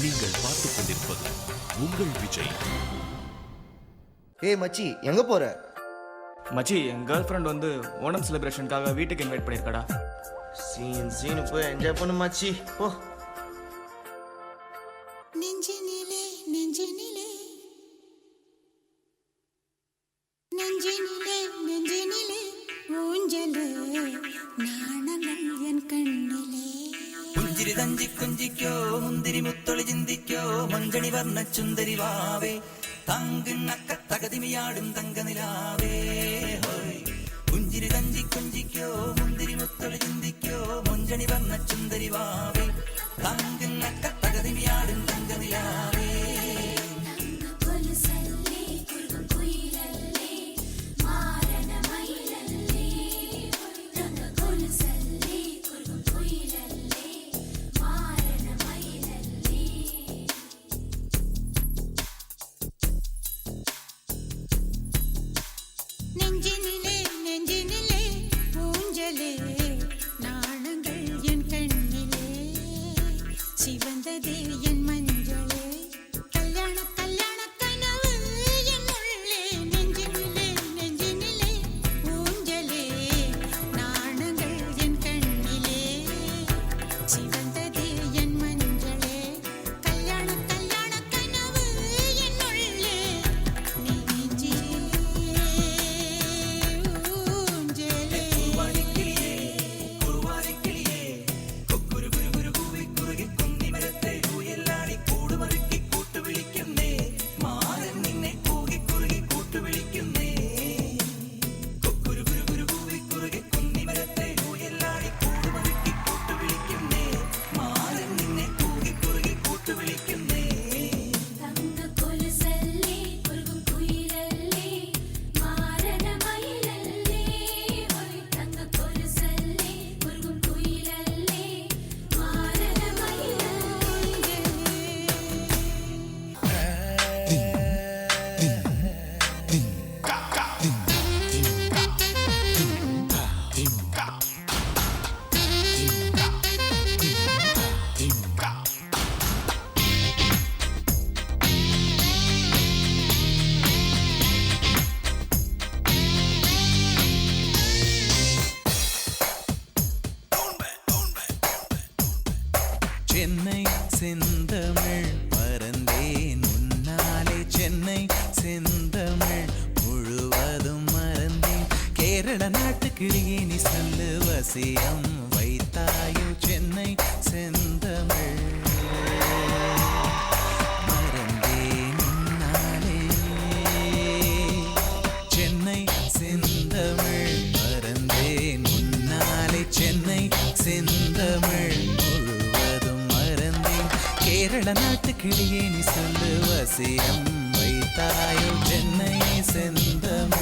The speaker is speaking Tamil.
நீங்கள் பார்த்துக் கொண்டிருப்பது உங்கள் விஜய். ஏய் மச்சி, எங்க போற? மச்சி, என் கேர்ள் ஃப்ரெண்ட் வந்து ஓணம் செலிப்ரேஷனுக்காக வீட்டுக்கு இன்வைட் பண்ணியிருக்கடா. சீனு போய் என்ஜாய் பண்ணு மச்சி. ஓ நெஞ்சினிலே நெஞ்சினிலே நெஞ்சினிலே நெஞ்சினிலே ஊஞ்சலே நாணங்கள் என் கண்ணிலே. പുഞ്ചിരി തഞ്ചി കുഞ്ചിക്കോ മുന്തിരി മുത്തൊളി ചിന്തിക്കോ മഞ്ചണി വർണ്ണ ചുന്ദരി വാവേ തങ്കിണ്ണക്ക തകതിമിയാടും തങ്കനിലാവേ. പുഞ്ചിരി തഞ്ചി കുഞ്ചിക്കോ മുന്തിരി മുത്തൊളി ചിന്തിക്കോ മഞ്ചണി വർണ്ണ ചുന്ദരി വാവേ തങ്കിണ്ണക്ക തകതിമിയാടും തങ്കനിലാവേ. நெஞ்சினிலே நெஞ்சினிலே ஊஞ்சலே நாணங்கள் என் கண்ணிலே சிவந்ததே என் மஞ்சளே கல்யாண கல்யாண கனவு என் உள்ளே. நெஞ்சினிலே நெஞ்சினிலே ஊஞ்சலே நாணங்கள் என் கண்ணிலே சிவந்ததே என் மஞ்சளே கல்யாண கல்யாண கனவு என் உள்ளே. நெஞ்சிலே சென்னை செந்தமிழ் மறந்தேன் உன்னாலே சென்னை செந்தமிழ் முழுவதும் மறந்தேன். கேரள நாட்டுக்கிளியே நீ சொல்லு வசியம் வைத்தாயோ சென்னை செந்தமிழ் மறந்தேன் உன்னாலே. சென்னை செந்தமிழ் மறந்தேன் உன்னாலே சென்னை செந்தமிழ் முழுவதும் மறந்தேன். கேரள நாட்டுக்கிளியே நீ சொல்லு வசியம் வைத்தாயோ சென்னை செந்தமிழ்.